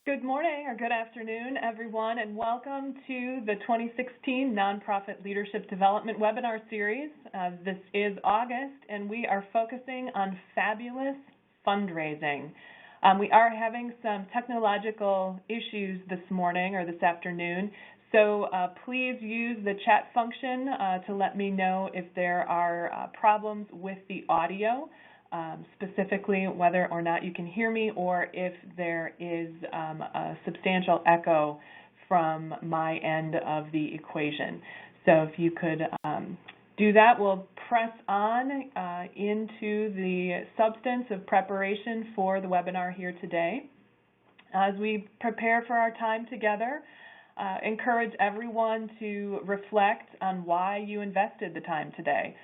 Good morning or good afternoon, everyone, and welcome to the 2016 Nonprofit Leadership Development Webinar Series. This is August, and we are focusing on fabulous fundraising. We are having some technological issues this morning or this afternoon, so please use the chat function to let me know if there are problems with the audio. Specifically whether or not you can hear me or if there is a substantial echo from my end of the equation. So if you could do that, we'll press on into the substance of preparation for the webinar here today. As we prepare for our time together, encourage everyone to reflect on why you invested the time today.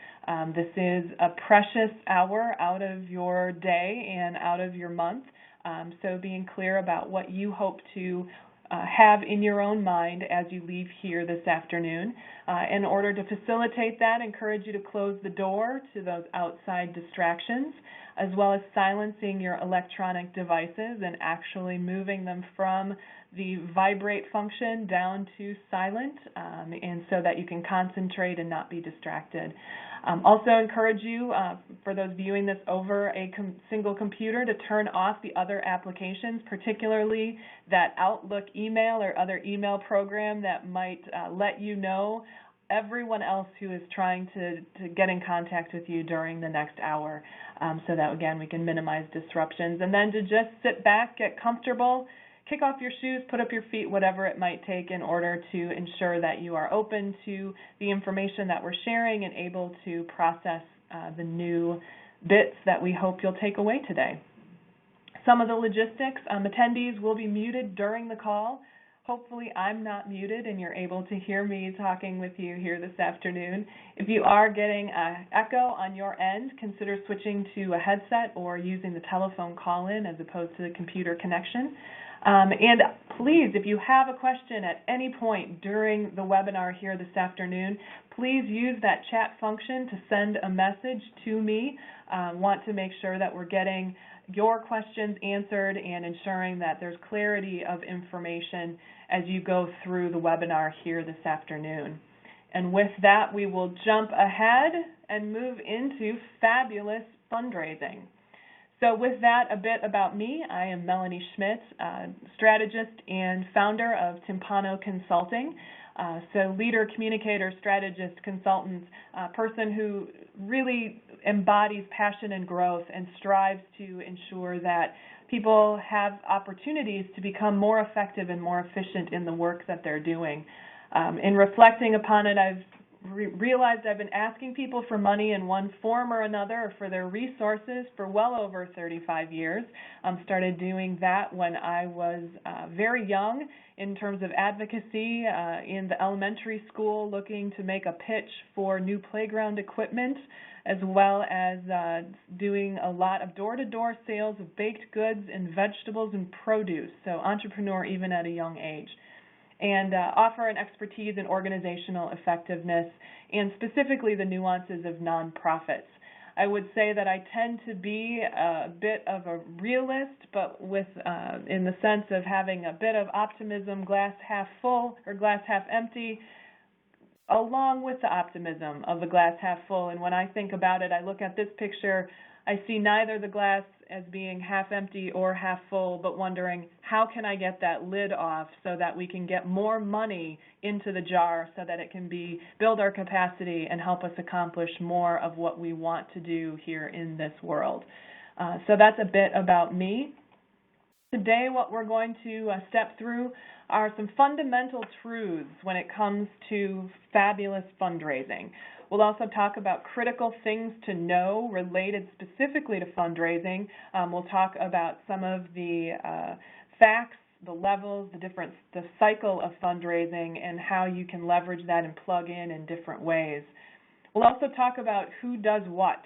This is a precious hour out of your day and out of your month, so being clear about what you hope to have in your own mind as you leave here this afternoon. In order to facilitate that, encourage you to close the door to those outside distractions, as well as silencing your electronic devices and actually moving them from the vibrate function down to silent, and so that you can concentrate and not be distracted. Also encourage you, for those viewing this over a single computer, to turn off the other applications, particularly that Outlook email or other email program that might let you know everyone else who is trying to get in contact with you during the next hour, so that, again, we can minimize disruptions. And then to just sit back, get comfortable, kick off your shoes, put up your feet, whatever it might take in order to ensure that you are open to the information that we're sharing and able to process the new bits that we hope you'll take away today. Some of the logistics, attendees will be muted during the call. Hopefully I'm not muted and you're able to hear me talking with you here this afternoon. If you are getting an echo on your end, consider switching to a headset or using the telephone call-in as opposed to the computer connection. And please, if you have a question at any point during the webinar here this afternoon, please use that chat function to send a message to me. Want to make sure that we're getting your questions answered and ensuring that there's clarity of information as you go through the webinar here this afternoon. And with that, we will jump ahead and move into fabulous fundraising. So with that, a bit about me. I am Melanie Schmidt, strategist and founder of Timpano Consulting. So leader, communicator, strategist, consultant, person who really embodies passion and growth and strives to ensure that people have opportunities to become more effective and more efficient in the work that they're doing. In reflecting upon it, I've realized I've been asking people for money in one form or another, or for their resources, for well over 35 years. Started doing that when I was very young in terms of advocacy in the elementary school, looking to make a pitch for new playground equipment, as well as doing a lot of door-to-door sales of baked goods and vegetables and produce, so entrepreneur even at a young age. And offer an expertise in organizational effectiveness and specifically the nuances of nonprofits. I would say that I tend to be a bit of a realist, but with in the sense of having a bit of optimism, glass half full or glass half empty, along with the optimism of the glass half full. And when I think about it, I look at this picture, I see neither the glass as being half empty or half full, but wondering how can I get that lid off so that we can get more money into the jar so that it can build our capacity and help us accomplish more of what we want to do here in this world. So that's a bit about me. Today what we're going to step through are some fundamental truths when it comes to fabulous fundraising. We'll also talk about critical things to know related specifically to fundraising. We'll talk about some of the facts, the levels, the cycle of fundraising, and how you can leverage that and plug in different ways. We'll also talk about who does what,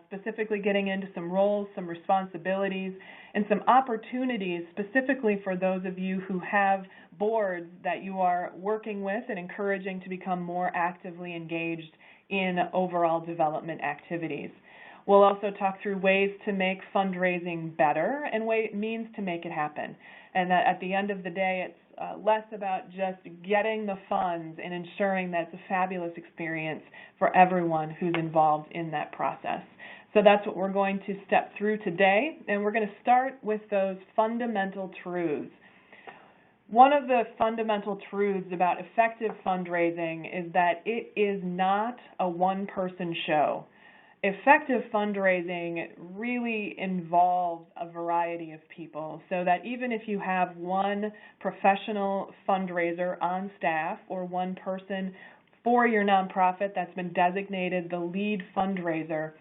specifically getting into some roles, some responsibilities, and some opportunities specifically for those of you who have boards that you are working with and encouraging to become more actively engaged in overall development activities. We'll also talk through ways to make fundraising better and means to make it happen. And that at the end of the day, it's less about just getting the funds and ensuring that it's a fabulous experience for everyone who's involved in that process. So that's what we're going to step through today, and we're going to start with those fundamental truths. One of the fundamental truths about effective fundraising is that it is not a one-person show. Effective fundraising really involves a variety of people, so that even if you have one professional fundraiser on staff or one person for your nonprofit that's been designated the lead fundraiser,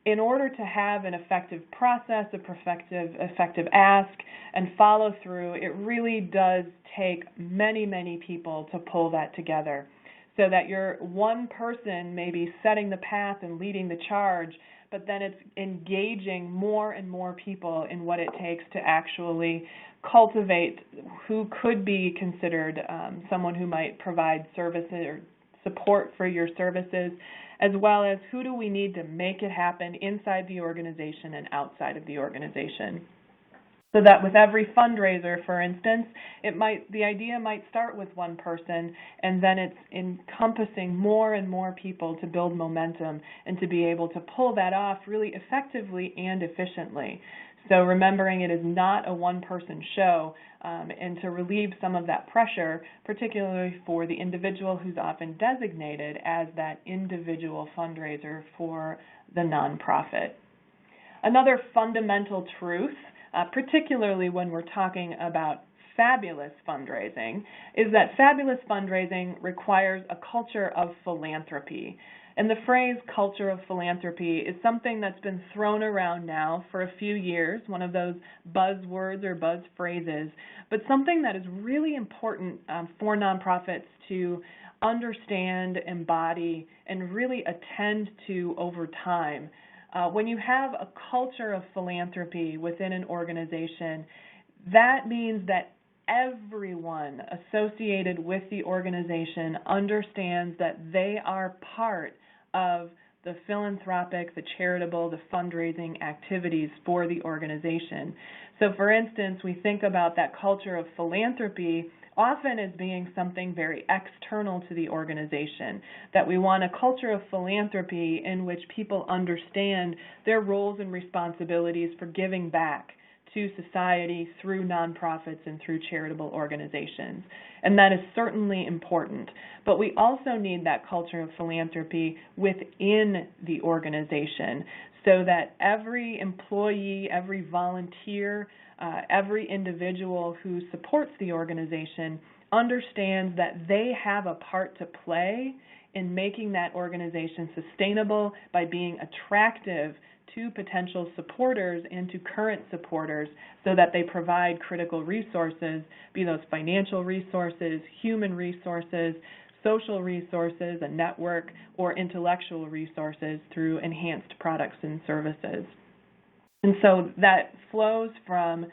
in order to have an effective process, effective ask, and follow through, it really does take many, many people to pull that together. So that you're one person maybe setting the path and leading the charge, but then it's engaging more and more people in what it takes to actually cultivate who could be considered someone who might provide services or support for your services, as well as who do we need to make it happen inside the organization and outside of the organization. So that with every fundraiser, for instance, the idea might start with one person, and then it's encompassing more and more people to build momentum and to be able to pull that off really effectively and efficiently. So remembering it is not a one-person show, and to relieve some of that pressure, particularly for the individual who's often designated as that individual fundraiser for the nonprofit. Another fundamental truth, particularly when we're talking about fabulous fundraising, is that fabulous fundraising requires a culture of philanthropy. And the phrase culture of philanthropy is something that's been thrown around now for a few years, one of those buzzwords or buzz phrases, but something that is really important for nonprofits to understand, embody, and really attend to over time. When you have a culture of philanthropy within an organization, that means that everyone associated with the organization understands that they are part of the philanthropic, the charitable, the fundraising activities for the organization. So for instance, we think about that culture of philanthropy often as being something very external to the organization, that we want a culture of philanthropy in which people understand their roles and responsibilities for giving back to society through nonprofits and through charitable organizations. And that is certainly important. But we also need that culture of philanthropy within the organization so that every employee, every volunteer, every individual who supports the organization understands that they have a part to play in making that organization sustainable by being attractive to potential supporters and to current supporters so that they provide critical resources, be those financial resources, human resources, social resources, a network, or intellectual resources through enhanced products and services. And so that flows from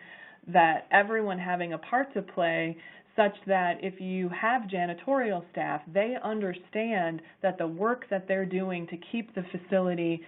that everyone having a part to play such that if you have janitorial staff, they understand that the work that they're doing to keep the facility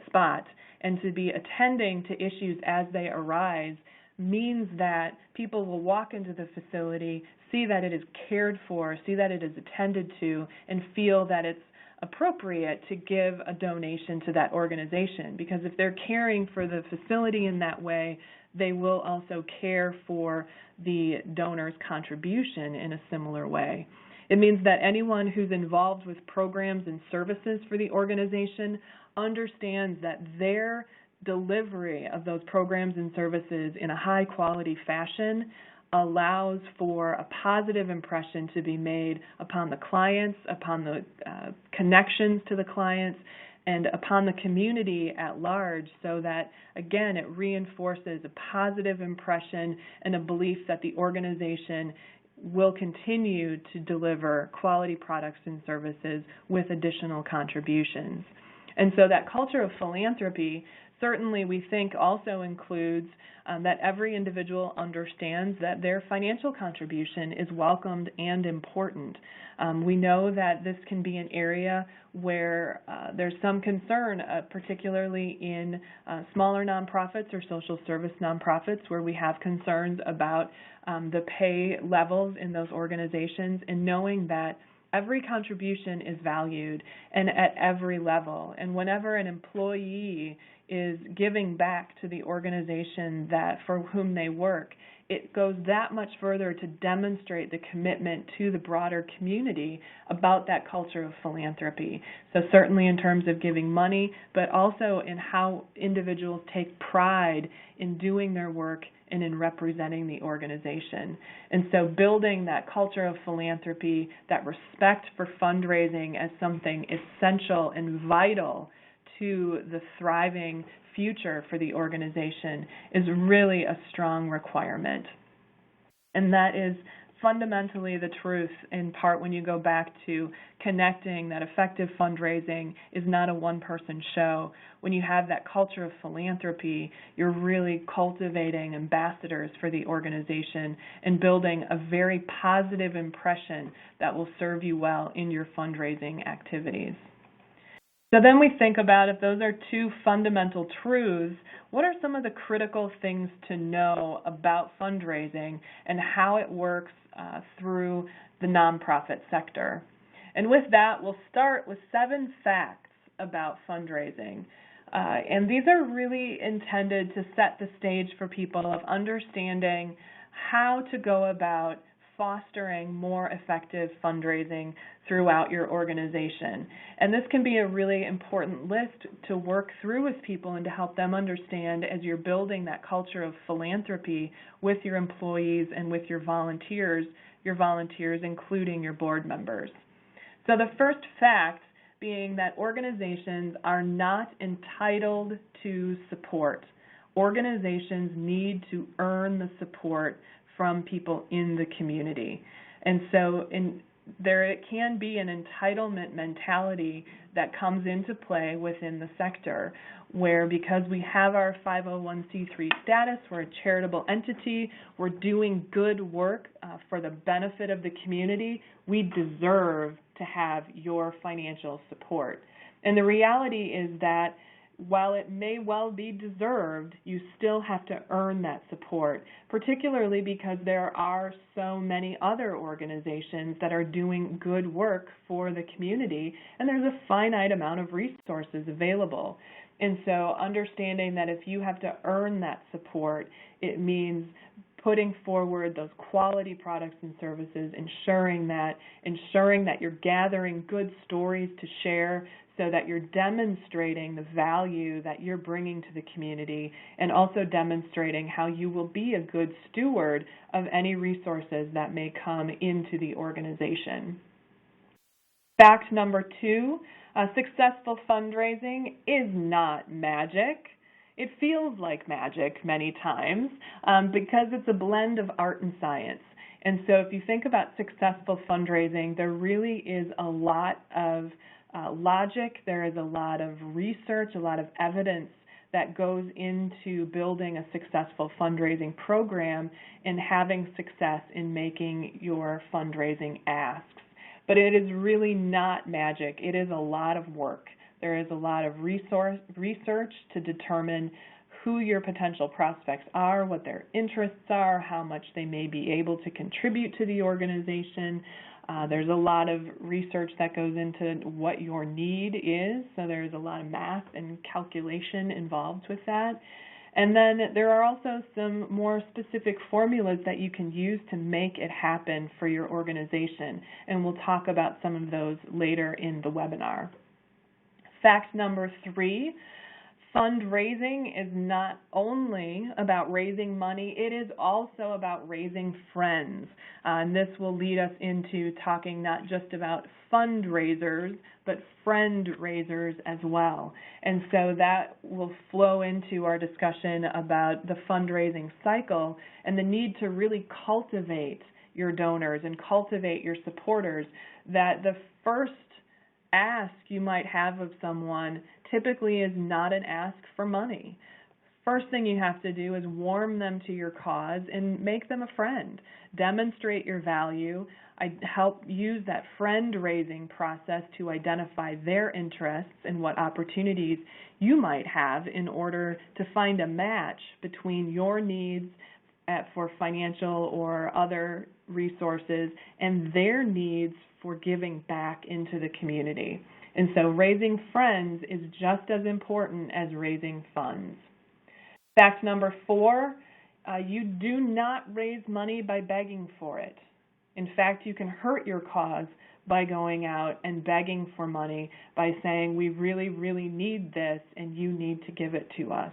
spot and to be attending to issues as they arise means that people will walk into the facility, see that it is cared for, see that it is attended to, and feel that it's appropriate to give a donation to that organization. Because if they're caring for the facility in that way, they will also care for the donor's contribution in a similar way. It means that anyone who's involved with programs and services for the organization understands that their delivery of those programs and services in a high-quality fashion allows for a positive impression to be made upon the clients, upon the connections to the clients, and upon the community at large so that, again, it reinforces a positive impression and a belief that the organization will continue to deliver quality products and services with additional contributions. And so that culture of philanthropy Certainly, we think also includes that every individual understands that their financial contribution is welcomed and important. We know that this can be an area where there's some concern, particularly in smaller nonprofits or social service nonprofits, where we have concerns about the pay levels in those organizations, and knowing that every contribution is valued and at every level. And whenever an employee is giving back to the organization that for whom they work, it goes that much further to demonstrate the commitment to the broader community about that culture of philanthropy. So certainly in terms of giving money, but also in how individuals take pride in doing their work and in representing the organization. And so building that culture of philanthropy, that respect for fundraising as something essential and vital to the thriving future for the organization is really a strong requirement. And that is fundamentally the truth, in part, when you go back to connecting that effective fundraising is not a one-person show. When you have that culture of philanthropy, you're really cultivating ambassadors for the organization and building a very positive impression that will serve you well in your fundraising activities. So then we think about, if those are two fundamental truths, what are some of the critical things to know about fundraising and how it works through the nonprofit sector? And with that, we'll start with 7 facts about fundraising. And these are really intended to set the stage for people of understanding how to go about fostering more effective fundraising throughout your organization. And this can be a really important list to work through with people and to help them understand as you're building that culture of philanthropy with your employees and with your volunteers including your board members. So the first fact being that organizations are not entitled to support. Organizations need to earn the support from people in the community. And so there it can be an entitlement mentality that comes into play within the sector, where because we have our 501c3 status, we're a charitable entity, we're doing good work for the benefit of the community, we deserve to have your financial support. And the reality is that while it may well be deserved, you still have to earn that support, particularly because there are so many other organizations that are doing good work for the community, and there's a finite amount of resources available. And so understanding that if you have to earn that support, it means putting forward those quality products and services, ensuring that you're gathering good stories to share so that you're demonstrating the value that you're bringing to the community, and also demonstrating how you will be a good steward of any resources that may come into the organization. Fact number 2, successful fundraising is not magic. It feels like magic many times because it's a blend of art and science. And so if you think about successful fundraising, there really is a lot of logic, there is a lot of research, a lot of evidence that goes into building a successful fundraising program and having success in making your fundraising asks. But it is really not magic. It is a lot of work. There is a lot of research to determine who your potential prospects are, what their interests are, how much they may be able to contribute to the organization. There's a lot of research that goes into what your need is, so there's a lot of math and calculation involved with that. And then there are also some more specific formulas that you can use to make it happen for your organization, and we'll talk about some of those later in the webinar. Fact number 3, fundraising is not only about raising money, it is also about raising friends. And this will lead us into talking not just about fundraisers, but friend raisers as well. And so that will flow into our discussion about the fundraising cycle and the need to really cultivate your donors and cultivate your supporters, that the first ask you might have of someone typically is not an ask for money. First thing you have to do is warm them to your cause and make them a friend. Demonstrate your value. I help use that friend-raising process to identify their interests and what opportunities you might have in order to find a match between your needs for financial or other resources and their needs for giving back into the community. And so raising friends is just as important as raising funds. Fact number 4, you do not raise money by begging for it. In fact, you can hurt your cause by going out and begging for money by saying, we really, really need this and you need to give it to us.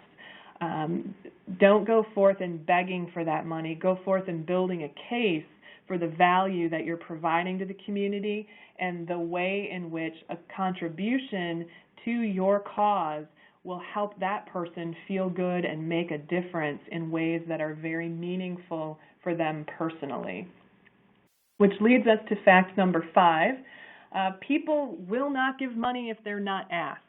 Don't go forth in begging for that money. Go forth in building a case for the value that you're providing to the community and the way in which a contribution to your cause will help that person feel good and make a difference in ways that are very meaningful for them personally. Which leads us to fact number 5. People will not give money if they're not asked.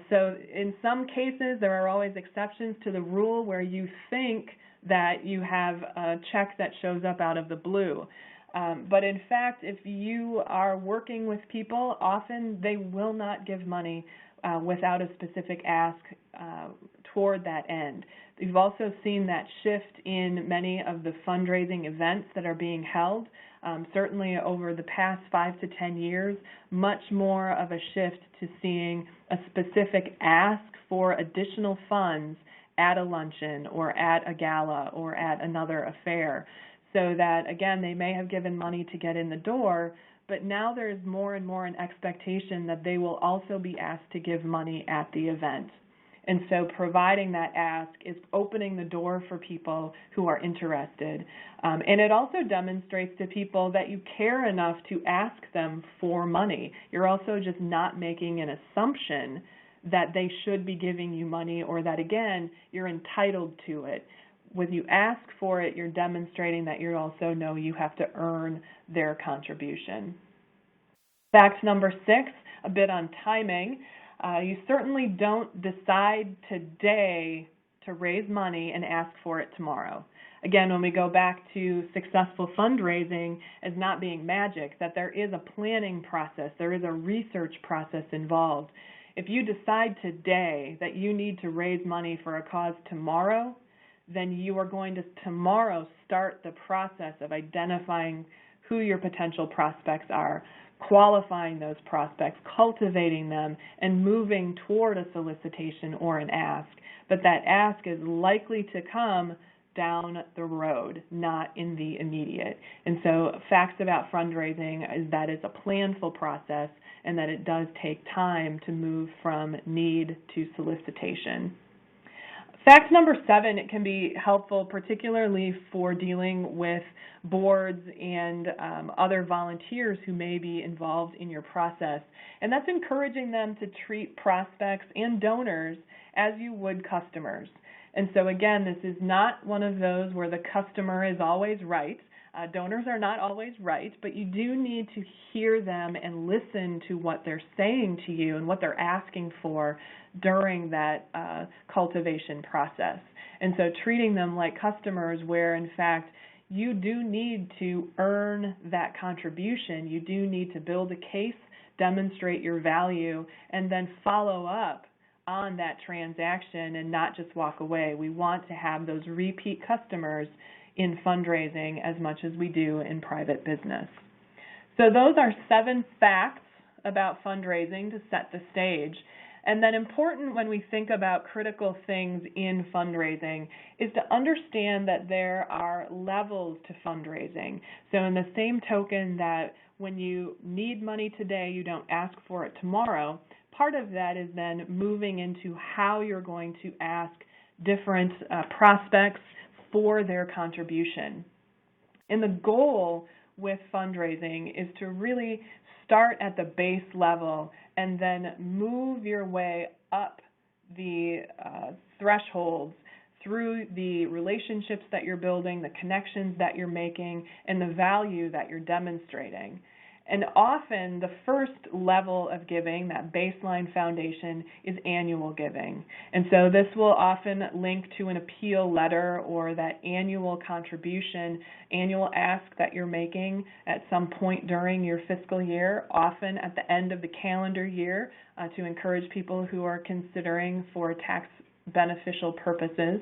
So in some cases, there are always exceptions to the rule where you think that you have a check that shows up out of the blue. But in fact, if you are working with people, often they will not give money without a specific ask toward that end. You've also seen that shift in many of the fundraising events that are being held. Certainly over the past 5 to 10 years, much more of a shift to seeing a specific ask for additional funds at a luncheon or at a gala or at another affair. So that, again, they may have given money to get in the door, but now there's more and more an expectation that they will also be asked to give money at the event. And so providing that ask is opening the door for people who are interested. And it also demonstrates to people that you care enough to ask them for money. You're also just not making an assumption that they should be giving you money or that, again, you're entitled to it. When you ask for it, you're demonstrating that you also know you have to earn their contribution. Fact number 6, a bit on timing. You certainly don't decide today to raise money and ask for it tomorrow. Again, when we go back to successful fundraising as not being magic, that there is a planning process, there is a research process involved. If you decide today that you need to raise money for a cause tomorrow, then you are going to tomorrow start the process of identifying who your potential prospects are, qualifying those prospects, cultivating them, and moving toward a solicitation or an ask. But that ask is likely to come down the road, not in the immediate. And so facts about fundraising is that it's a planful process and that it does take time to move from need to solicitation. Fact number 7, it can be helpful particularly for dealing with boards and other volunteers who may be involved in your process. And that's encouraging them to treat prospects and donors as you would customers. And so again, this is not one of those where the customer is always right. Donors are not always right, but you do need to hear them and listen to what they're saying to you and what they're asking for during that cultivation process. And so treating them like customers where, in fact, you do need to earn that contribution. You do need to build a case, demonstrate your value, and then follow up on that transaction and not just walk away. We want to have those repeat customers in fundraising as much as we do in private business. So those are 7 facts about fundraising to set the stage. And then important when we think about critical things in fundraising is to understand that there are levels to fundraising. So in the same token that when you need money today, you don't ask for it tomorrow, part of that is then moving into how you're going to ask different prospects for their contribution. And the goal with fundraising is to really start at the base level and then move your way up the thresholds through the relationships that you're building, the connections that you're making, and the value that you're demonstrating. And often the first level of giving, that baseline foundation, is annual giving. And so this will often link to an appeal letter or that annual contribution, annual ask that you're making at some point during your fiscal year, often at the end of the calendar year, to encourage people who are considering for tax beneficial purposes.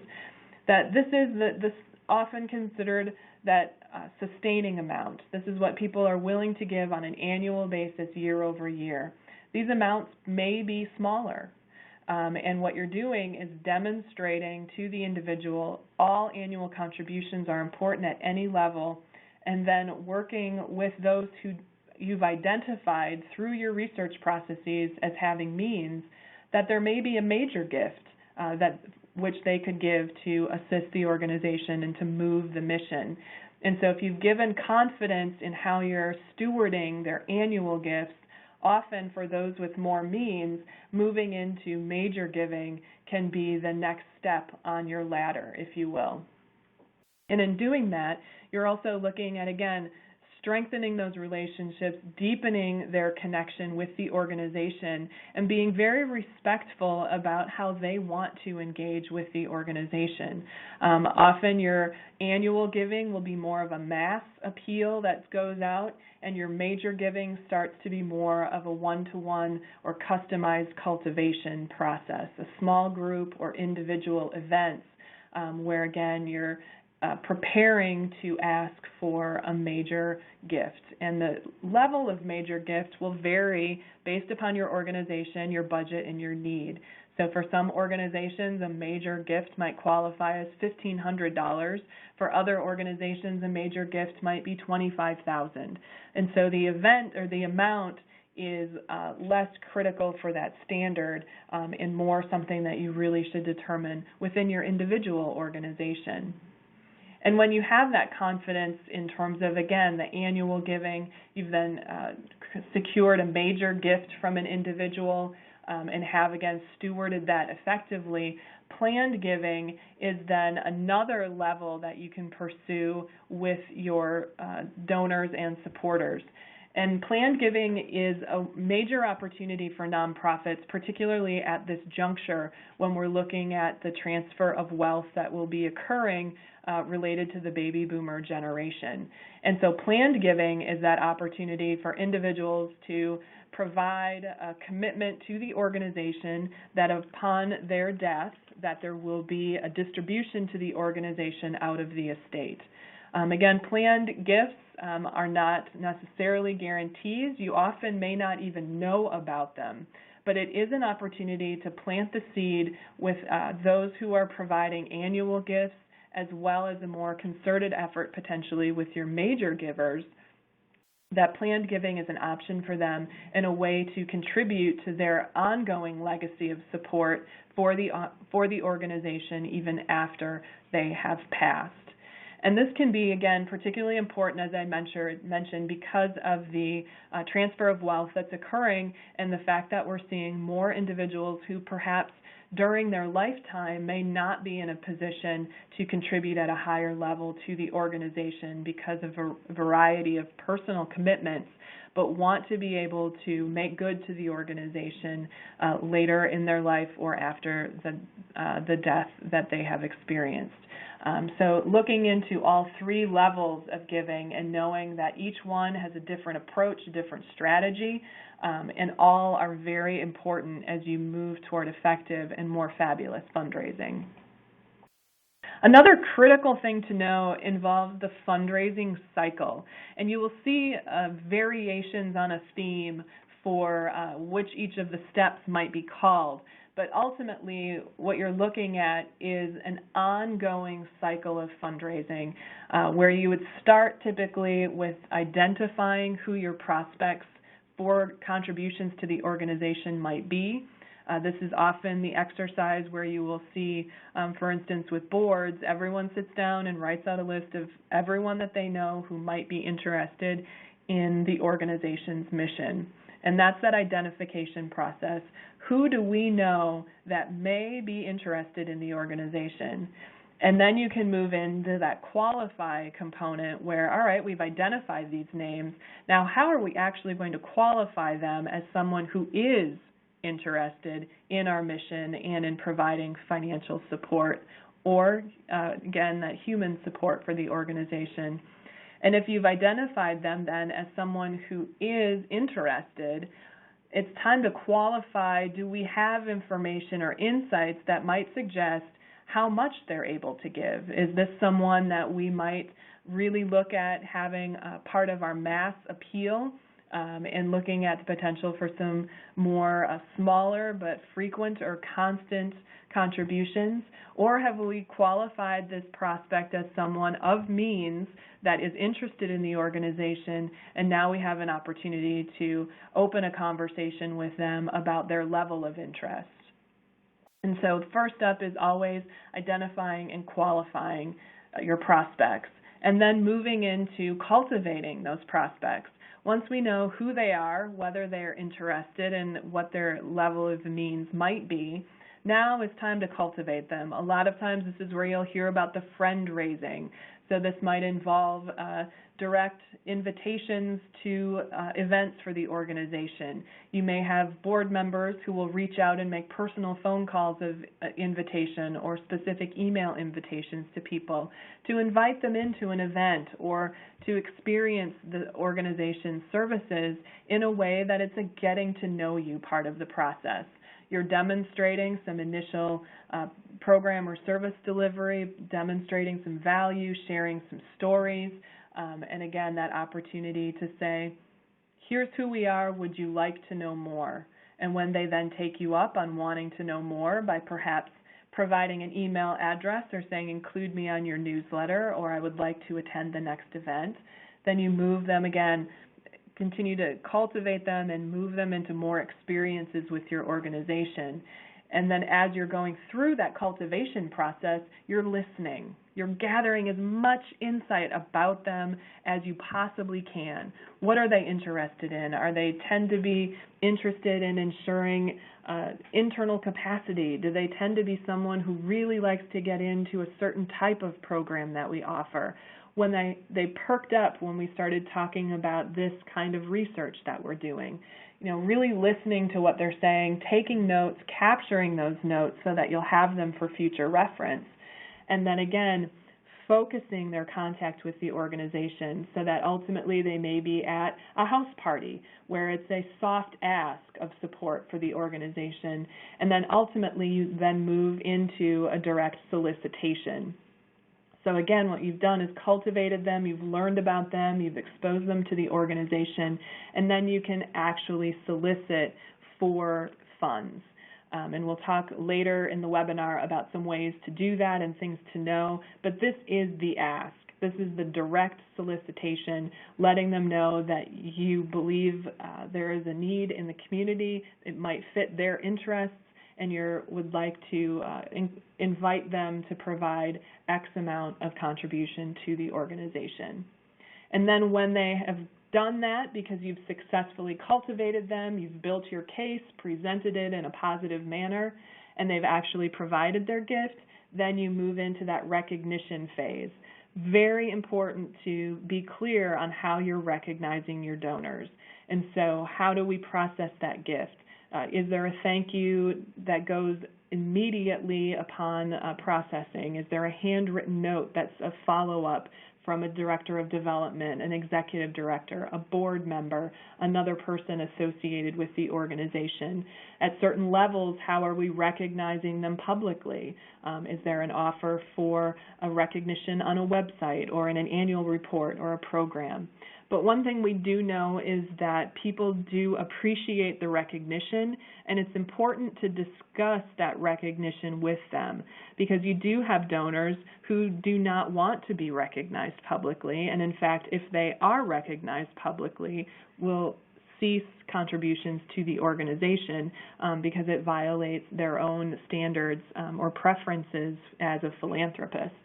That this is often considered that sustaining amount. This is what people are willing to give on an annual basis year over year. These amounts may be smaller, and what you're doing is demonstrating to the individual all annual contributions are important at any level, and then working with those who you've identified through your research processes as having means that there may be a major gift which they could give to assist the organization and to move the mission. And so if you've given confidence in how you're stewarding their annual gifts, often for those with more means, moving into major giving can be the next step on your ladder, if you will. And in doing that, you're also looking at, again, strengthening those relationships, deepening their connection with the organization, and being very respectful about how they want to engage with the organization. Often your annual giving will be more of a mass appeal that goes out, and your major giving starts to be more of a one-to-one or customized cultivation process, a small group or individual events where, again, you're preparing to ask for a major gift. And the level of major gift will vary based upon your organization, your budget, and your need. So for some organizations, a major gift might qualify as $1,500. For other organizations, a major gift might be $25,000. And so the event or the amount is less critical for that standard and more something that you really should determine within your individual organization. And when you have that confidence in terms of, again, the annual giving, you've then secured a major gift from an individual and have, again, stewarded that effectively, planned giving is then another level that you can pursue with your donors and supporters. And planned giving is a major opportunity for nonprofits, particularly at this juncture when we're looking at the transfer of wealth that will be occurring related to the baby boomer generation. And so planned giving is that opportunity for individuals to provide a commitment to the organization that upon their death, that there will be a distribution to the organization out of the estate. Again, planned gifts are not necessarily guarantees. You often may not even know about them, but it is an opportunity to plant the seed with those who are providing annual gifts, as well as a more concerted effort potentially with your major givers. That planned giving is an option for them and a way to contribute to their ongoing legacy of support for the organization even after they have passed. And this can be, again, particularly important, as I mentioned, because of the transfer of wealth that's occurring and the fact that we're seeing more individuals who perhaps during their lifetime may not be in a position to contribute at a higher level to the organization because of a variety of personal commitments, but want to be able to make good to the organization later in their life or after the death that they have experienced. So looking into all three levels of giving and knowing that each one has a different approach, a different strategy, and all are very important as you move toward effective and more fabulous fundraising. Another critical thing to know involves the fundraising cycle, and you will see variations on a theme for which each of the steps might be called. But ultimately, what you're looking at is an ongoing cycle of fundraising where you would start typically with identifying who your prospects for contributions to the organization might be. This is often the exercise where you will see, for instance, with boards, everyone sits down and writes out a list of everyone that they know who might be interested in the organization's mission. And that's that identification process. Who do we know that may be interested in the organization? And then you can move into that qualify component where, all right, we've identified these names. Now, how are we actually going to qualify them as someone who is interested in our mission and in providing financial support or, again, that human support for the organization? And if you've identified them then as someone who is interested, it's time to qualify. Do we have information or insights that might suggest how much they're able to give? Is this someone that we might really look at having part of our mass appeal and looking at the potential for some more smaller but frequent or constant contributions? Or have we qualified this prospect as someone of means that is interested in the organization, and now we have an opportunity to open a conversation with them about their level of interest? And so first up is always identifying and qualifying your prospects, and then moving into cultivating those prospects. Once we know who they are, whether they're interested, and what their level of means might be, now it's time to cultivate them. A lot of times this is where you'll hear about the friend raising. So this might involve direct invitations to events for the organization. You may have board members who will reach out and make personal phone calls of invitation or specific email invitations to people to invite them into an event or to experience the organization's services in a way that it's a getting to know you part of the process. You're demonstrating some initial program or service delivery, demonstrating some value, sharing some stories, and again, that opportunity to say, here's who we are, would you like to know more? And when they then take you up on wanting to know more by perhaps providing an email address or saying, include me on your newsletter, or I would like to attend the next event, then you move them again, continue to cultivate them and move them into more experiences with your organization. And then as you're going through that cultivation process, you're listening. You're gathering as much insight about them as you possibly can. What are they interested in? Are they tend to be interested in ensuring internal capacity? Do they tend to be someone who really likes to get into a certain type of program that we offer? When they perked up when we started talking about this kind of research that we're doing. Really listening to what they're saying, taking notes, capturing those notes so that you'll have them for future reference. And then again, focusing their contact with the organization so that ultimately they may be at a house party where it's a soft ask of support for the organization. And then ultimately you then move into a direct solicitation. So again, what you've done is cultivated them, you've learned about them, you've exposed them to the organization, and then you can actually solicit for funds. And we'll talk later in the webinar about some ways to do that and things to know, but this is the ask. This is the direct solicitation, letting them know that you believe there is a need in the community, it might fit their interests, and you would like to invite them to provide X amount of contribution to the organization. And then when they have done that, because you've successfully cultivated them, you've built your case, presented it in a positive manner, and they've actually provided their gift, then you move into that recognition phase. Very important to be clear on how you're recognizing your donors. And so how do we process that gift? Is there a thank you that goes immediately upon processing? Is there a handwritten note that's a follow-up from a director of development, an executive director, a board member, another person associated with the organization? At certain levels, how are we recognizing them publicly? Is there an offer for a recognition on a website or in an annual report or a program? But one thing we do know is that people do appreciate the recognition, and it's important to discuss that recognition with them, because you do have donors who do not want to be recognized publicly, and in fact, if they are recognized publicly, will cease contributions to the organization because it violates their own standards or preferences as a philanthropist.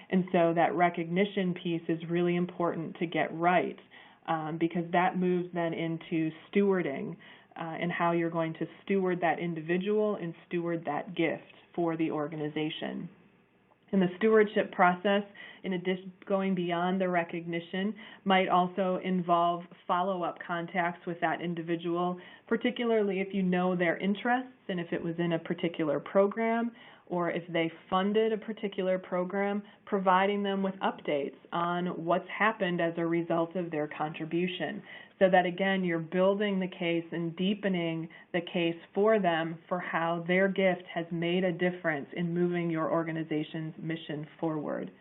And so that recognition piece is really important to get right, because that moves then into stewarding and how you're going to steward that individual and steward that gift for the organization. And the stewardship process, in addition, going beyond the recognition, might also involve follow-up contacts with that individual, particularly if you know their interests and if it was in a particular program or if they funded a particular program, providing them with updates on what's happened as a result of their contribution. So that, again, you're building the case and deepening the case for them for how their gift has made a difference in moving your organization's mission forward.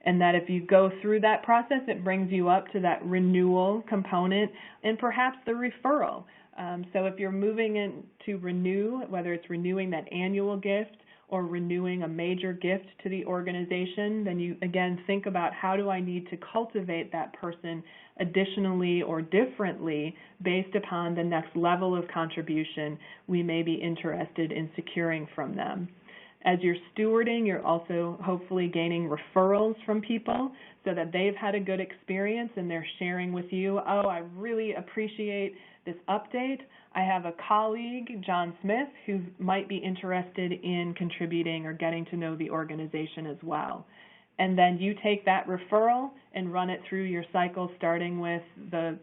And that if you go through that process, it brings you up to that renewal component and perhaps the referral. So if you're moving in to renew, whether it's renewing that annual gift or renewing a major gift to the organization, then you, again, think about how do I need to cultivate that person additionally or differently based upon the next level of contribution we may be interested in securing from them. As you're stewarding, you're also hopefully gaining referrals from people so that they've had a good experience and they're sharing with you, oh, I really appreciate this update. I have a colleague, John Smith, who might be interested in contributing or getting to know the organization as well. And then you take that referral and run it through your cycle, starting with the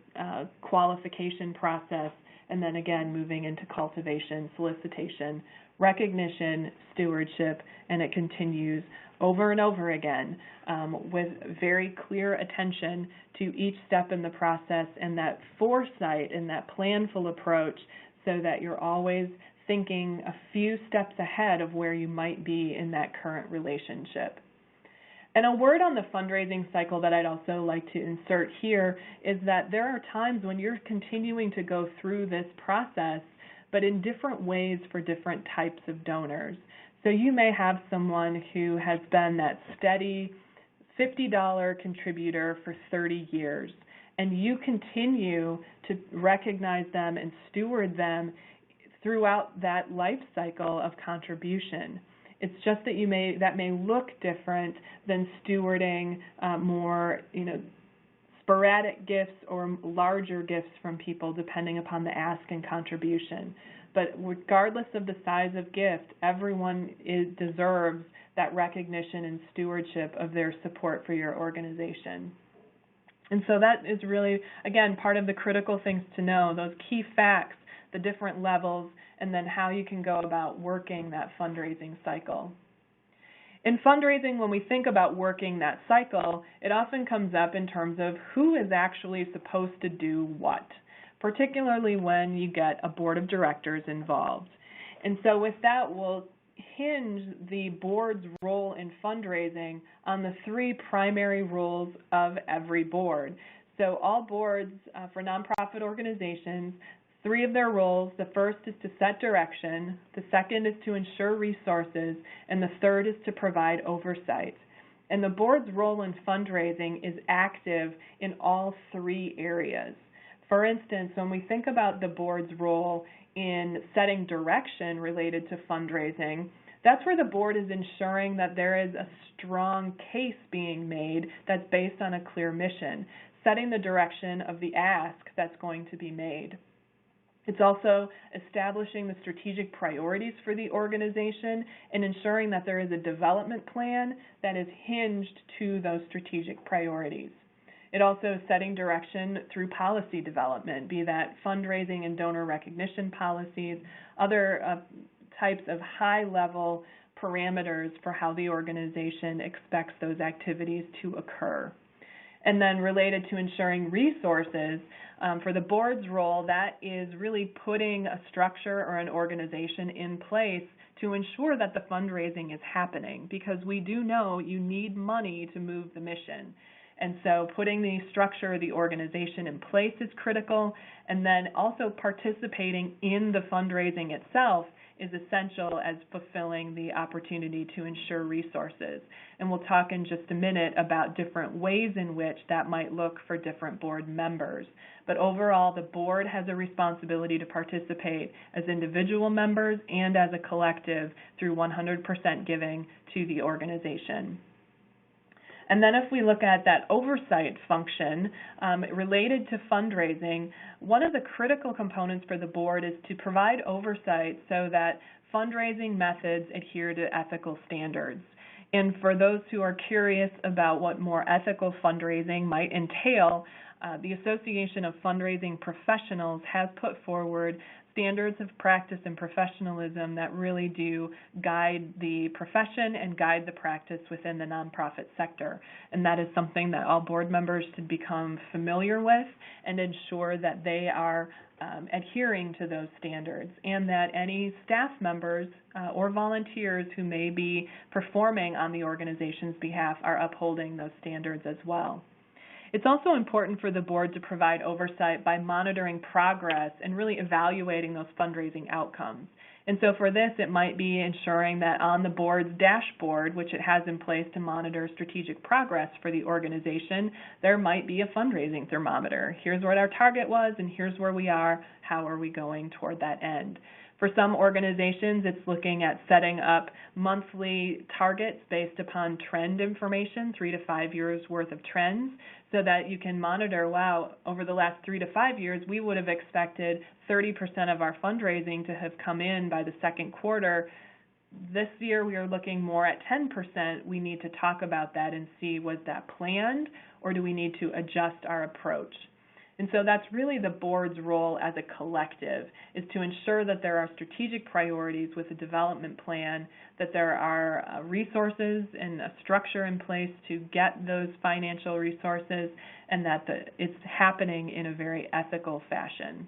qualification process, and then again moving into cultivation, solicitation, recognition, stewardship, and it continues over and over again with very clear attention to each step in the process and that foresight and that planful approach so that you're always thinking a few steps ahead of where you might be in that current relationship. And a word on the fundraising cycle that I'd also like to insert here is that there are times when you're continuing to go through this process, but in different ways for different types of donors. So you may have someone who has been that steady $50 contributor for 30 years, and you continue to recognize them and steward them throughout that life cycle of contribution. It's just that that may look different than stewarding more, sporadic gifts or larger gifts from people depending upon the ask and contribution. But regardless of the size of gift, everyone deserves that recognition and stewardship of their support for your organization. And so that is really, again, part of the critical things to know, those key facts, the different levels, and then how you can go about working that fundraising cycle. In fundraising, when we think about working that cycle, it often comes up in terms of who is actually supposed to do what, particularly when you get a board of directors involved. And so with that, we'll hinge the board's role in fundraising on the three primary roles of every board. So all boards for nonprofit organizations, three of their roles: the first is to set direction, the second is to ensure resources, and the third is to provide oversight. And the board's role in fundraising is active in all three areas. For instance, when we think about the board's role in setting direction related to fundraising, that's where the board is ensuring that there is a strong case being made that's based on a clear mission, setting the direction of the ask that's going to be made. It's also establishing the strategic priorities for the organization and ensuring that there is a development plan that is hinged to those strategic priorities. It also is setting direction through policy development, be that fundraising and donor recognition policies, other types of high-level parameters for how the organization expects those activities to occur. And then related to ensuring resources, for the board's role, that is really putting a structure or an organization in place to ensure that the fundraising is happening, because we do know you need money to move the mission. And so putting the structure of the organization in place is critical, and then also participating in the fundraising itself is essential as fulfilling the opportunity to ensure resources. And we'll talk in just a minute about different ways in which that might look for different board members. But overall, the board has a responsibility to participate as individual members and as a collective through 100% giving to the organization. And then if we look at that oversight function related to fundraising, one of the critical components for the board is to provide oversight so that fundraising methods adhere to ethical standards. And for those who are curious about what more ethical fundraising might entail, the Association of Fundraising Professionals has put forward standards of practice and professionalism that really do guide the profession and guide the practice within the nonprofit sector. And that is something that all board members should become familiar with and ensure that they are adhering to those standards, and that any staff members or volunteers who may be performing on the organization's behalf are upholding those standards as well. It's also important for the board to provide oversight by monitoring progress and really evaluating those fundraising outcomes. And so for this, it might be ensuring that on the board's dashboard, which it has in place to monitor strategic progress for the organization, there might be a fundraising thermometer. Here's what our target was, and here's where we are. How are we going toward that end? For some organizations, it's looking at setting up monthly targets based upon trend information, 3 to 5 years worth of trends, so that you can monitor, wow, over the last 3 to 5 years, we would have expected 30% of our fundraising to have come in by the second quarter. This year, we are looking more at 10%. We need to talk about that and see, was that planned, or do we need to adjust our approach? And so that's really the board's role as a collective, is to ensure that there are strategic priorities with a development plan, that there are resources and a structure in place to get those financial resources, and that it's happening in a very ethical fashion.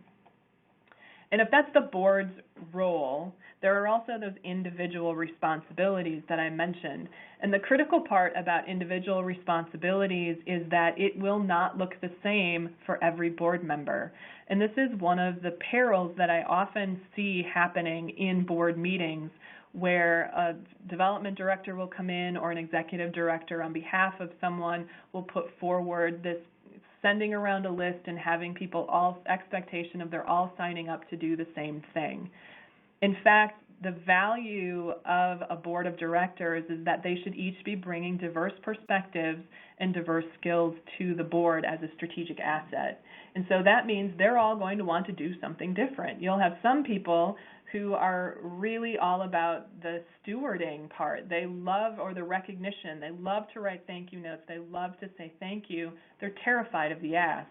And if that's the board's role, there are also those individual responsibilities that I mentioned. And the critical part about individual responsibilities is that it will not look the same for every board member. And this is one of the perils that I often see happening in board meetings, where a development director will come in or an executive director on behalf of someone will put forward this sending around a list and having people all expectation of they're all signing up to do the same thing. In fact, the value of a board of directors is that they should each be bringing diverse perspectives and diverse skills to the board as a strategic asset. And so that means they're all going to want to do something different. You'll have some people who are really all about the stewarding part. They love, or the recognition. They love to write thank you notes. They love to say thank you. They're terrified of the ask.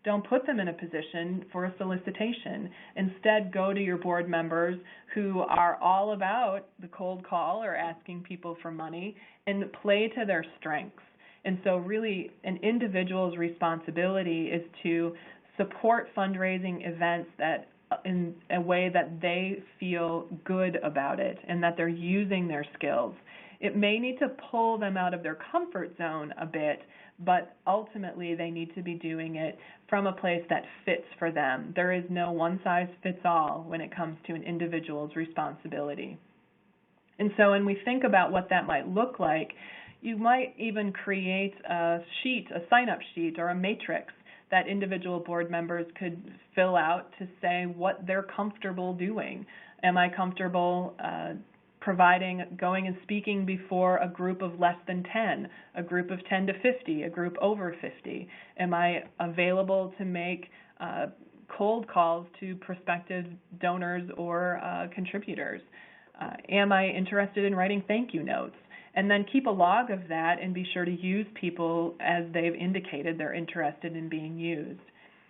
Don't put them in a position for a solicitation. Instead, go to your board members who are all about the cold call or asking people for money, and play to their strengths. And so really an individual's responsibility is to support fundraising events that in a way that they feel good about it and that they're using their skills. It may need to pull them out of their comfort zone a bit, but ultimately they need to be doing it from a place that fits for them. There is no one-size-fits-all when it comes to an individual's responsibility. And so when we think about what that might look like, you might even create a sheet, a sign-up sheet or a matrix that individual board members could fill out to say what they're comfortable doing. Am I comfortable going and speaking before a group of less than 10, a group of 10 to 50, a group over 50? Am I available to make cold calls to prospective donors or contributors? Am I interested in writing thank you notes? And then keep a log of that and be sure to use people as they've indicated they're interested in being used.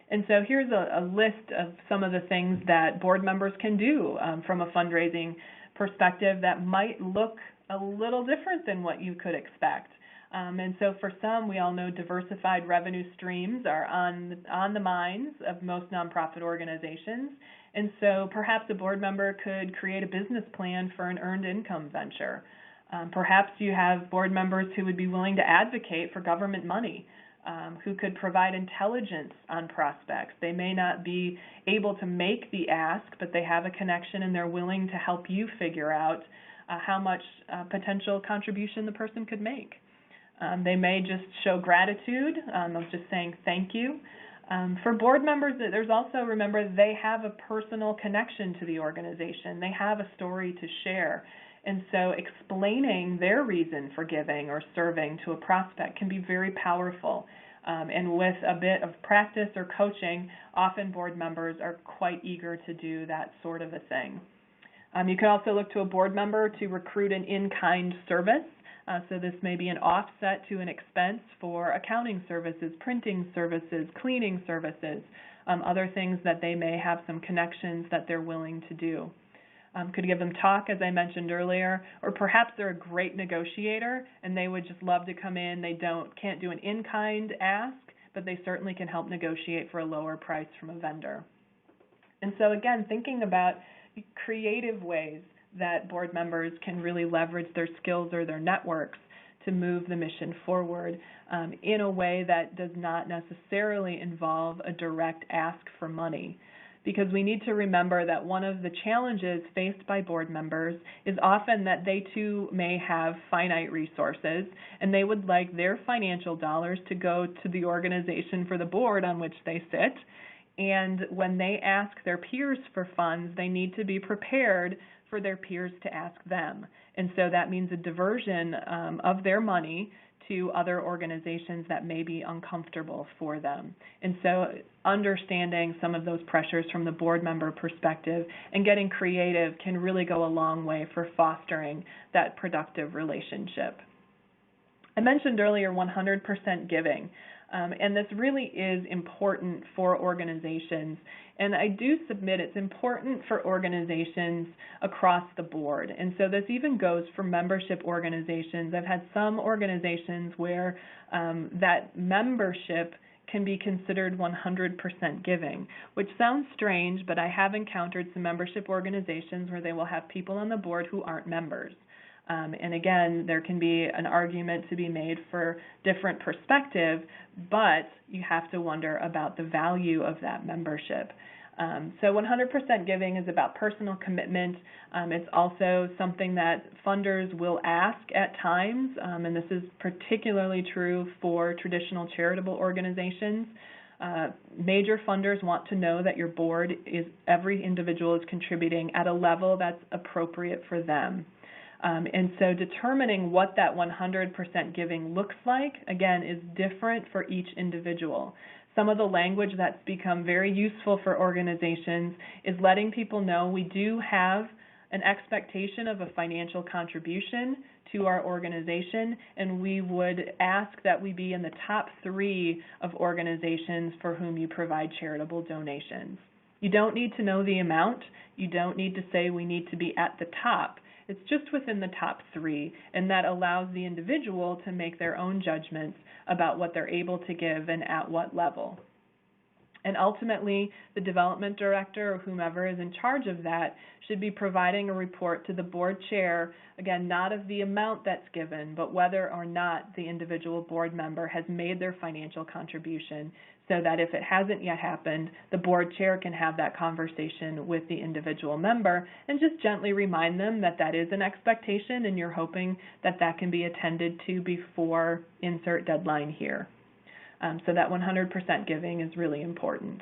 And so here's a list of some of the things that board members can do from a fundraising perspective that might look a little different than what you could expect. And so for some, we all know diversified revenue streams are on the minds of most nonprofit organizations. And so perhaps a board member could create a business plan for an earned income venture. Perhaps you have board members who would be willing to advocate for government money, who could provide intelligence on prospects. They may not be able to make the ask, but they have a connection and they're willing to help you figure out how much potential contribution the person could make. They may just show gratitude of just saying thank you. For board members, there's also, remember, they have a personal connection to the organization. They have a story to share. And so explaining their reason for giving or serving to a prospect can be very powerful. And with a bit of practice or coaching, often board members are quite eager to do that sort of a thing. You can also look to a board member to recruit an in-kind service. So this may be an offset to an expense for accounting services, printing services, cleaning services, other things that they may have some connections that they're willing to do. Could give them talk, as I mentioned earlier, or perhaps they're a great negotiator and they would just love to come in. They can't do an in-kind ask, but they certainly can help negotiate for a lower price from a vendor. And so again, thinking about creative ways that board members can really leverage their skills or their networks to move the mission forward in a way that does not necessarily involve a direct ask for money. Because we need to remember that one of the challenges faced by board members is often that they too may have finite resources and they would like their financial dollars to go to the organization for the board on which they sit. And when they ask their peers for funds, they need to be prepared for their peers to ask them. And so that means a diversion of their money to other organizations that may be uncomfortable for them. And so understanding some of those pressures from the board member perspective and getting creative can really go a long way for fostering that productive relationship. I mentioned earlier 100% giving, and this really is important for organizations. And I do submit it's important for organizations across the board. And so this even goes for membership organizations. I've had some organizations where that membership can be considered 100% giving, which sounds strange, but I have encountered some membership organizations where they will have people on the board who aren't members. And again, there can be an argument to be made for different perspective, but you have to wonder about the value of that membership. So 100% giving is about personal commitment. It's also something that funders will ask at times, and this is particularly true for traditional charitable organizations. Major funders want to know that your board every individual is contributing at a level that's appropriate for them. And so determining what that 100% giving looks like, again, is different for each individual. Some of the language that's become very useful for organizations is letting people know we do have an expectation of a financial contribution to our organization, and we would ask that we be in the top 3 of organizations for whom you provide charitable donations. You don't need to know the amount. You don't need to say we need to be at the top. It's just within the top 3, and that allows the individual to make their own judgments about what they're able to give and at what level. And ultimately, the development director or whomever is in charge of that should be providing a report to the board chair, again, not of the amount that's given, but whether or not the individual board member has made their financial contribution, so that if it hasn't yet happened, the board chair can have that conversation with the individual member and just gently remind them that that is an expectation and you're hoping that that can be attended to before insert deadline here. So that 100% giving is really important.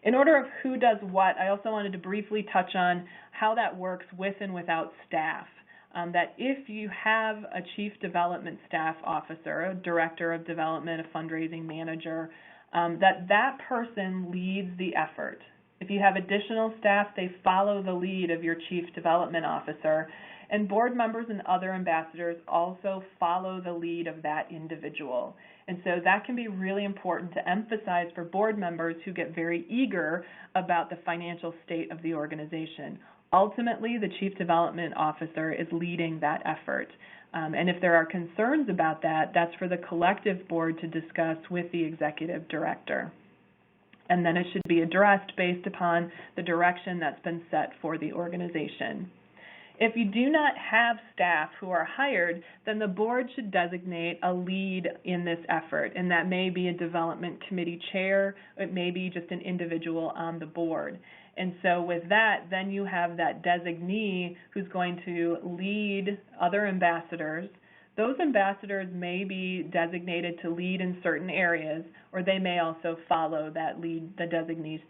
In order of who does what, I also wanted to briefly touch on how that works with and without staff. That if you have a chief development staff officer, a director of development, a fundraising manager, that person leads the effort. If you have additional staff, they follow the lead of your chief development officer. And board members and other ambassadors also follow the lead of that individual. And so that can be really important to emphasize for board members who get very eager about the financial state of the organization. Ultimately, the Chief Development Officer is leading that effort. And if there are concerns about that, that's for the collective board to discuss with the executive director. And then it should be addressed based upon the direction that's been set for the organization. If you do not have staff who are hired, then the board should designate a lead in this effort, and that may be a development committee chair, it may be just an individual on the board. And so with that, then you have that designee who's going to lead other ambassadors. Those ambassadors may be designated to lead in certain areas, or they may also follow that lead, the designee's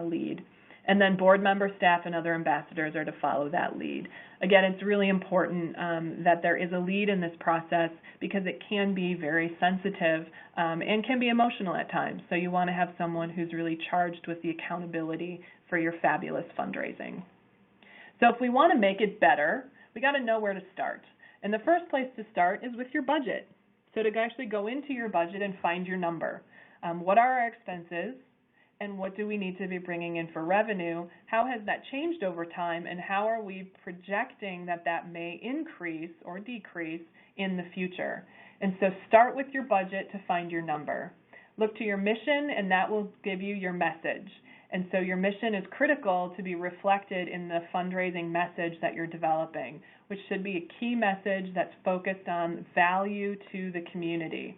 lead. And then board member, staff, and other ambassadors are to follow that lead. Again, it's really important that there is a lead in this process because it can be very sensitive and can be emotional at times. So you want to have someone who's really charged with the accountability for your fabulous fundraising. So if we want to make it better, we got to know where to start. And the first place to start is with your budget. So to actually go into your budget and find your number. What are our expenses, and what do we need to be bringing in for revenue? How has that changed over time, and how are we projecting that that may increase or decrease in the future? And so start with your budget to find your number. Look to your mission, and that will give you your message. And so your mission is critical to be reflected in the fundraising message that you're developing, which should be a key message that's focused on value to the community.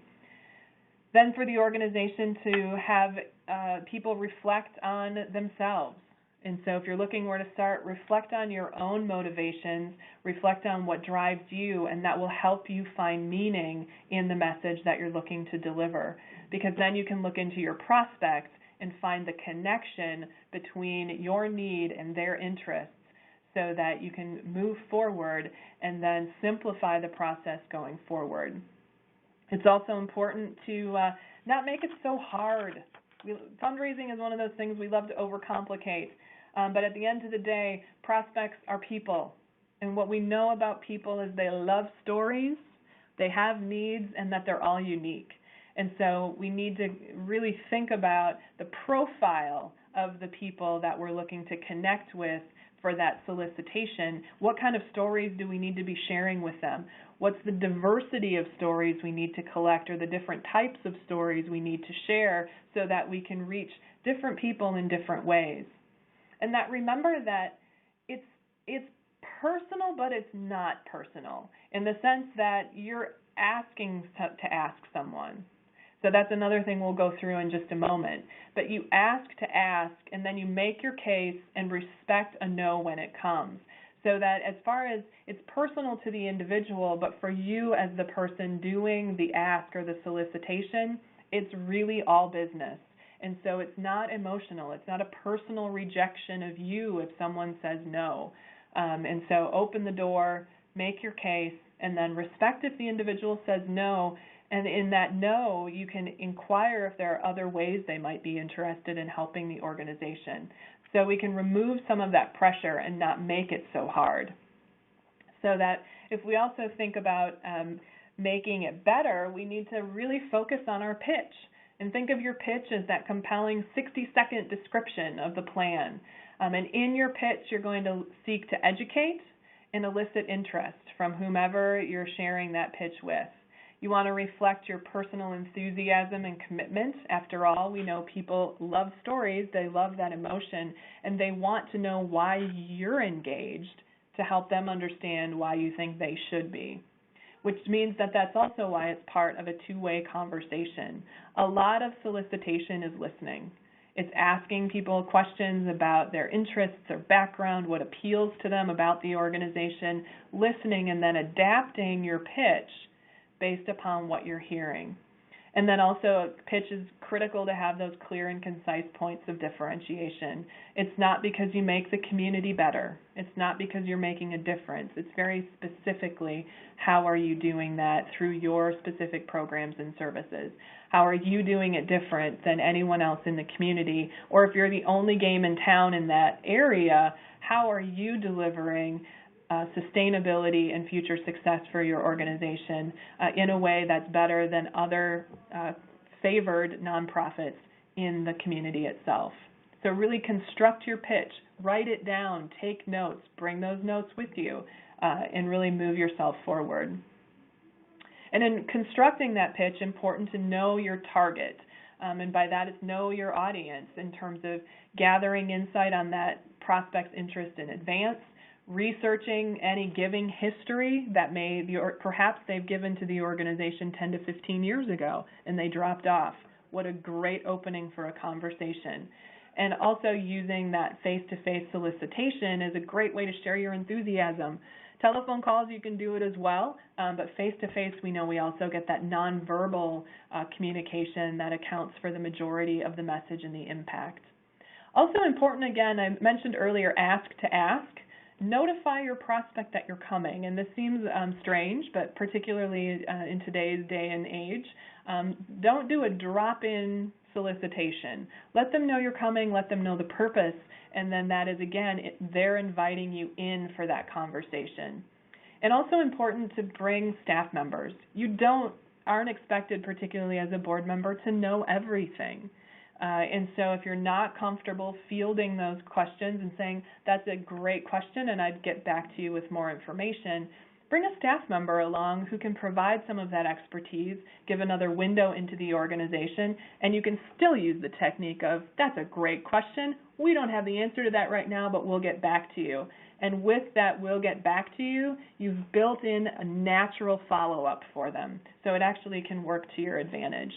Then for the organization to have people reflect on themselves. And so if you're looking where to start, reflect on your own motivations, reflect on what drives you, and that will help you find meaning in the message that you're looking to deliver. Because then you can look into your prospects and find the connection between your need and their interests so that you can move forward and then simplify the process going forward. It's also important to not make it so hard. Fundraising is one of those things we love to overcomplicate, but at the end of the day, prospects are people. And what we know about people is they love stories, they have needs, and that they're all unique. And so we need to really think about the profile of the people that we're looking to connect with for that solicitation. What kind of stories do we need to be sharing with them? What's the diversity of stories we need to collect, or the different types of stories we need to share so that we can reach different people in different ways? And that remember that it's personal, but it's not personal in the sense that you're asking to ask someone. So that's another thing we'll go through in just a moment. But you ask to ask, and then you make your case and respect a no when it comes. So that as far as it's personal to the individual, but for you as the person doing the ask or the solicitation, it's really all business. And so it's not emotional. It's not a personal rejection of you if someone says no. And so open the door, make your case, and then respect if the individual says no. And in that no, you can inquire if there are other ways they might be interested in helping the organization. So we can remove some of that pressure and not make it so hard. So that if we also think about making it better, we need to really focus on our pitch. And think of your pitch as that compelling 60-second description of the plan. And in your pitch, you're going to seek to educate and elicit interest from whomever you're sharing that pitch with. You want to reflect your personal enthusiasm and commitment. After all, we know people love stories, they love that emotion, and they want to know why you're engaged to help them understand why you think they should be, which means that that's also why it's part of a two-way conversation. A lot of solicitation is listening. It's asking people questions about their interests, their background, what appeals to them about the organization, listening, and then adapting your pitch based upon what you're hearing. And then also, pitch is critical to have those clear and concise points of differentiation. It's not because you make the community better. It's not because you're making a difference. It's very specifically, how are you doing that through your specific programs and services? How are you doing it different than anyone else in the community? Or if you're the only game in town in that area, how are you delivering sustainability and future success for your organization in a way that's better than other favored nonprofits in the community itself? So really construct your pitch, write it down, take notes, bring those notes with you, and really move yourself forward. And in constructing that pitch, important to know your target. And by that, it's know your audience in terms of gathering insight on that prospect's interest in advance, researching any giving history that may be, or perhaps they've given to the organization 10 to 15 years ago and they dropped off. What a great opening for a conversation. And also using that face-to-face solicitation is a great way to share your enthusiasm. Telephone calls, you can do it as well, but face-to-face, we know we also get that nonverbal communication that accounts for the majority of the message and the impact. Also important, again, I mentioned earlier, ask to ask. Notify your prospect that you're coming, and this seems strange, but particularly in today's day and age, don't do a drop-in solicitation. Let them know you're coming, let them know the purpose, and then that is, again, they're inviting you in for that conversation. And also important to bring staff members. You aren't expected, particularly as a board member, to know everything. And so if you're not comfortable fielding those questions and saying, that's a great question and I'd get back to you with more information, bring a staff member along who can provide some of that expertise, give another window into the organization, and you can still use the technique of, that's a great question. We don't have the answer to that right now, but we'll get back to you. And with that we'll get back to you, you've built in a natural follow-up for them. So it actually can work to your advantage.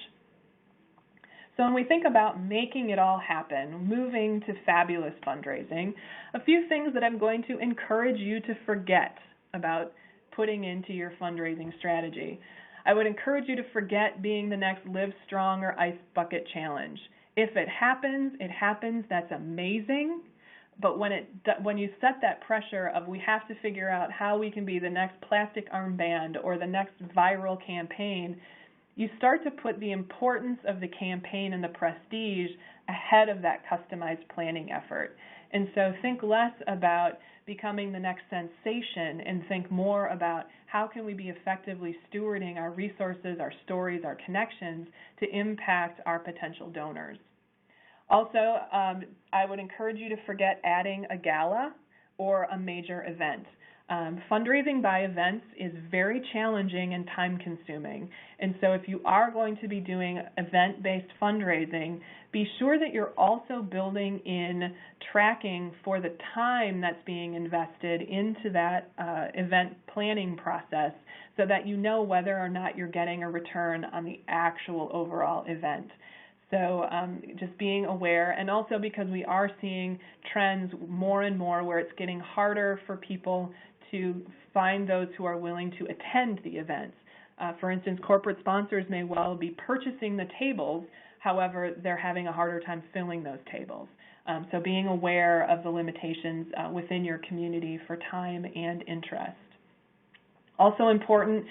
So when we think about making it all happen, moving to fabulous fundraising, a few things that I'm going to encourage you to forget about putting into your fundraising strategy. I would encourage you to forget being the next Live Strong or Ice Bucket Challenge. If it happens, that's amazing. But when you set that pressure of we have to figure out how we can be the next plastic armband or the next viral campaign, you start to put the importance of the campaign and the prestige ahead of that customized planning effort. And so think less about becoming the next sensation and think more about how can we be effectively stewarding our resources, our stories, our connections to impact our potential donors. Also, I would encourage you to forget adding a gala or a major event. Fundraising by events is very challenging and time-consuming, and so if you are going to be doing event-based fundraising, be sure that you're also building in tracking for the time that's being invested into that event planning process so that you know whether or not you're getting a return on the actual overall event. So just being aware, and also because we are seeing trends more and more where it's getting harder for people to find those who are willing to attend the events. For instance, corporate sponsors may well be purchasing the tables, however, they're having a harder time filling those tables. So being aware of the limitations within your community for time and interest. Also important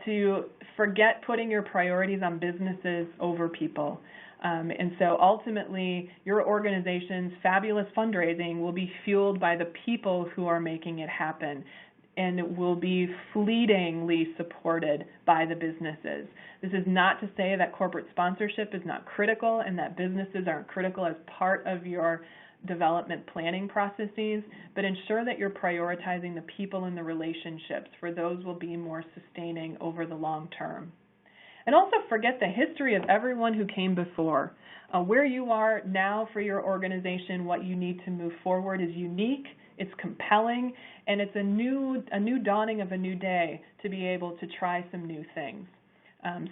to forget putting your priorities on businesses over people. And so ultimately, your organization's fabulous fundraising will be fueled by the people who are making it happen, and it will be fleetingly supported by the businesses. This is not to say that corporate sponsorship is not critical and that businesses aren't critical as part of your development planning processes, but ensure that you're prioritizing the people and the relationships, for those will be more sustaining over the long term. And also forget the history of everyone who came before. Where you are now for your organization, what you need to move forward is unique, it's compelling, and it's a new dawning of a new day to be able to try some new things.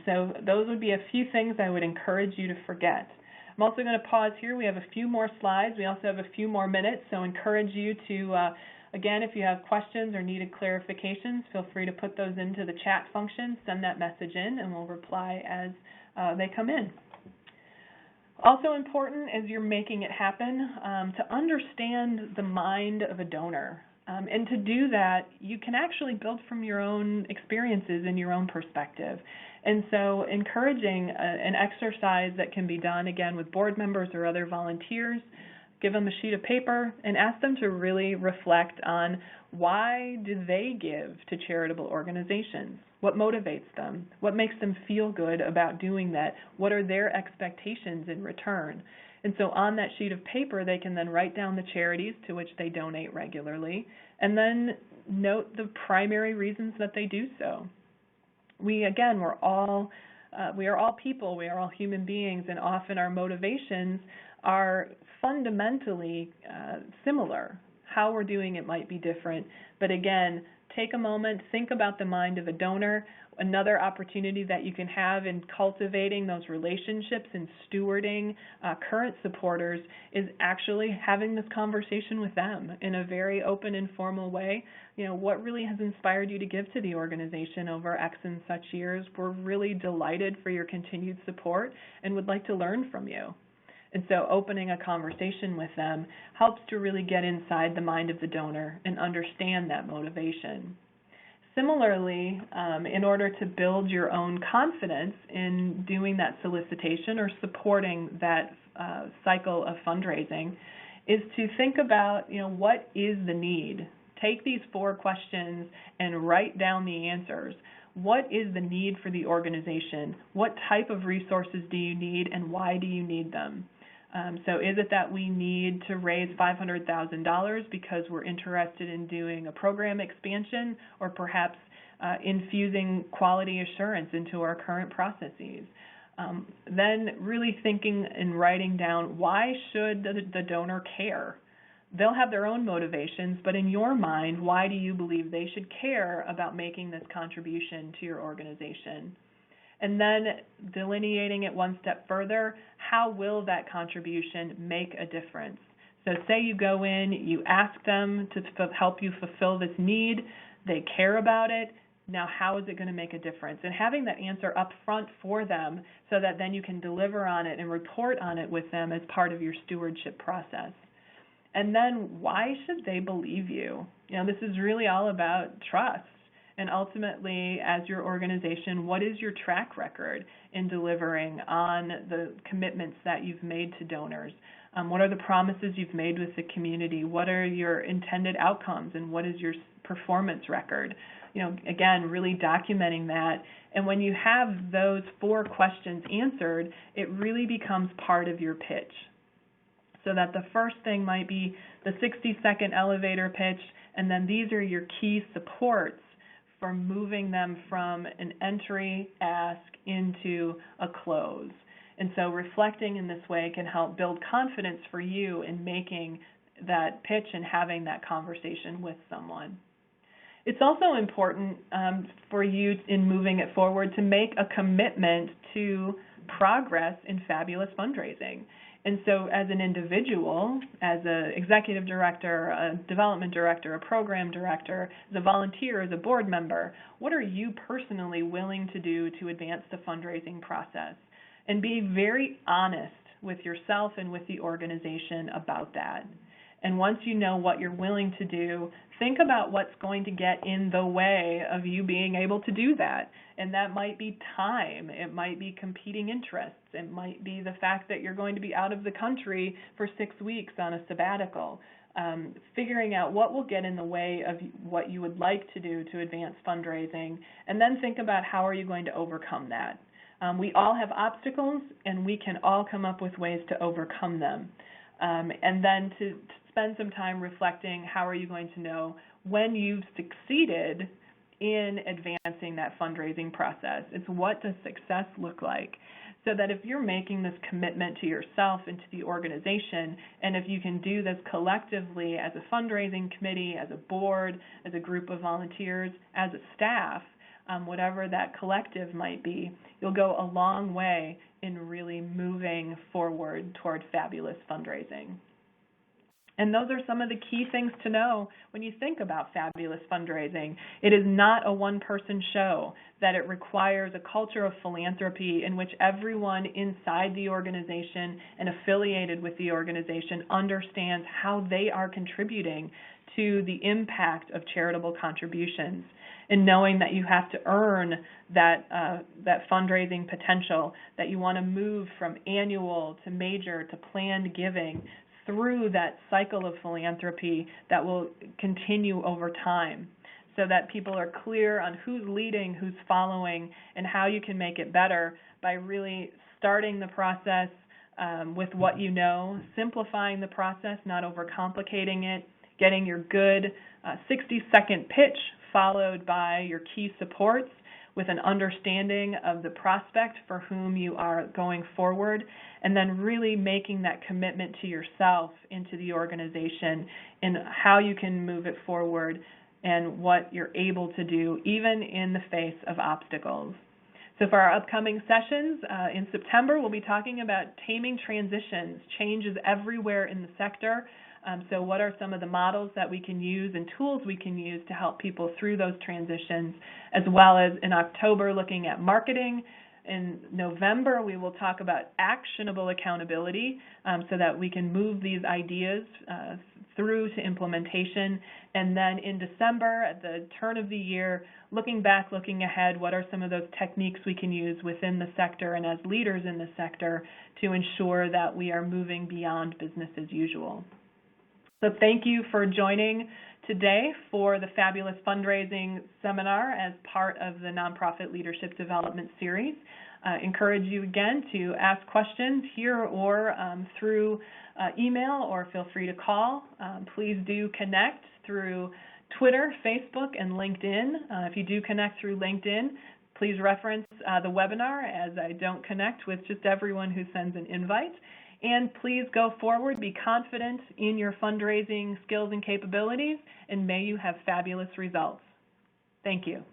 So those would be a few things I would encourage you to forget. I'm also going to pause here. We have a few more slides. We also have a few more minutes, so encourage you to again, if you have questions or needed clarifications, feel free to put those into the chat function, send that message in, and we'll reply as they come in. Also important as you're making it happen, to understand the mind of a donor. And to do that, you can actually build from your own experiences and your own perspective. And so encouraging an exercise that can be done, again, with board members or other volunteers, give them a sheet of paper and ask them to really reflect on why do they give to charitable organizations? What motivates them? What makes them feel good about doing that? What are their expectations in return? And so on that sheet of paper, they can then write down the charities to which they donate regularly and then note the primary reasons that they do so. We are all people, we are all human beings, and often our motivations are fundamentally similar. How we're doing it might be different, but again, take a moment, think about the mind of a donor. Another opportunity that you can have in cultivating those relationships and stewarding current supporters is actually having this conversation with them in a very open, informal way. You know, what really has inspired you to give to the organization over X and such years? We're really delighted for your continued support and would like to learn from you. And so opening a conversation with them helps to really get inside the mind of the donor and understand that motivation. Similarly, in order to build your own confidence in doing that solicitation or supporting that cycle of fundraising, is to think about, what is the need? Take these 4 questions and write down the answers. What is the need for the organization? What type of resources do you need, and why do you need them? So is it that we need to raise $500,000 because we're interested in doing a program expansion, or perhaps infusing quality assurance into our current processes? Then really thinking and writing down, why should the donor care? They'll have their own motivations, but in your mind, why do you believe they should care about making this contribution to your organization? And then delineating it one step further, how will that contribution make a difference? So say you go in, you ask them to help you fulfill this need, they care about it. Now, how is it going to make a difference? And having that answer up front for them so that then you can deliver on it and report on it with them as part of your stewardship process. And then why should they believe you? This is really all about trust. And ultimately, as your organization, what is your track record in delivering on the commitments that you've made to donors? What are the promises you've made with the community? What are your intended outcomes, and what is your performance record? Again, really documenting that. And when you have those 4 questions answered, it really becomes part of your pitch. So that the first thing might be the 60-second elevator pitch, and then these are your key supports for moving them from an entry ask into a close. And so reflecting in this way can help build confidence for you in making that pitch and having that conversation with someone. It's also important for you in moving it forward to make a commitment to progress in fabulous fundraising. And so as an individual, as an executive director, a development director, a program director, as a volunteer, as a board member, what are you personally willing to do to advance the fundraising process? And be very honest with yourself and with the organization about that. And once you know what you're willing to do, think about what's going to get in the way of you being able to do that. And that might be time. It might be competing interests. It might be the fact that you're going to be out of the country for 6 weeks on a sabbatical. Figuring out what will get in the way of what you would like to do to advance fundraising, and then think about how are you going to overcome that. We all have obstacles, and we can all come up with ways to overcome them. And then to spend some time reflecting, how are you going to know when you've succeeded in advancing that fundraising process? It's what does success look like? So that if you're making this commitment to yourself and to the organization, and if you can do this collectively as a fundraising committee, as a board, as a group of volunteers, as a staff, whatever that collective might be, you'll go a long way in really moving forward toward fabulous fundraising. And those are some of the key things to know when you think about fabulous fundraising. It is not a one-person show, that it requires a culture of philanthropy in which everyone inside the organization and affiliated with the organization understands how they are contributing to the impact of charitable contributions, and knowing that you have to earn that fundraising potential, that you want to move from annual to major to planned giving through that cycle of philanthropy that will continue over time, so that people are clear on who's leading, who's following, and how you can make it better by really starting the process with what you know, simplifying the process, not overcomplicating it, getting your good 60-second pitch followed by your key supports with an understanding of the prospect for whom you are going forward, and then really making that commitment to yourself and to the organization and how you can move it forward and what you're able to do even in the face of obstacles. So for our upcoming sessions in September, we'll be talking about taming transitions. Change is everywhere in the sector. So what are some of the models that we can use and tools we can use to help people through those transitions, as well as in October looking at marketing. In November, we will talk about actionable accountability so that we can move these ideas through to implementation. And then in December, at the turn of the year, looking back, looking ahead, what are some of those techniques we can use within the sector and as leaders in the sector to ensure that we are moving beyond business as usual. So thank you for joining today for the Fabulous Fundraising Seminar as part of the Nonprofit Leadership Development Series. Encourage you again to ask questions here or through email, or feel free to call. Please do connect through Twitter, Facebook, and LinkedIn. If you do connect through LinkedIn, please reference the webinar, as I don't connect with just everyone who sends an invite. And please go forward, be confident in your fundraising skills and capabilities, and may you have fabulous results. Thank you.